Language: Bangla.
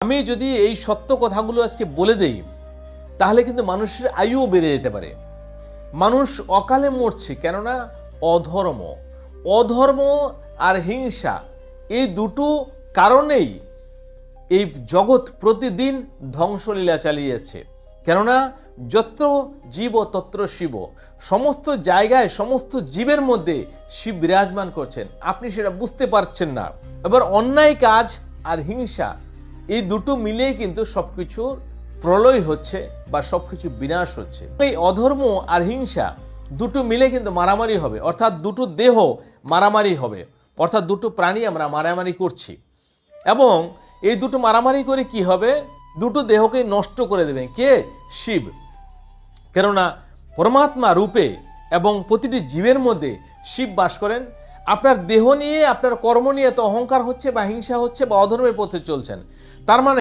আমি যদি এই সত্য কথাগুলো আজকে বলে দেই তাহলে কিন্তু মানুষের আয়ুও বেড়ে যেতে পারে। মানুষ অকালে মরছে কেননা অধর্ম আর হিংসা, এই দুটো কারণেই এই জগৎ প্রতিদিন ধ্বংসলীলা চালিয়ে যাচ্ছে। কেননা যত্র জীব তত্র শিব, সমস্ত জায়গায় সমস্ত জীবের মধ্যে শিব বিরাজমান করছেন, আপনি সেটা বুঝতে পারছেন না। এবার অন্যায় কাজ আর হিংসা এই দুটো মিলেই কিন্তু সবকিছুর প্রলয় হচ্ছে বা সবকিছু বিনাশ হচ্ছে। এই অধর্ম আর হিংসা দুটো মিলে কিন্তু মারামারি হবে, অর্থাৎ দুটো দেহ মারামারি হবে, অর্থাৎ দুটো প্রাণী আমরা মারামারি করছি। এবং এই দুটো মারামারি করে কি হবে, দুটো দেহকে নষ্ট করে দেবেন কে? শিব। কেননা পরমাত্মা রূপে এবং প্রতিটি জীবের মধ্যে শিব বাস করেন। আপনার দেহ নিয়ে, আপনার কর্ম নিয়ে তো অহংকার হচ্ছে বা হিংসা হচ্ছে বা অধর্মের পথে চলছেন, তার মানে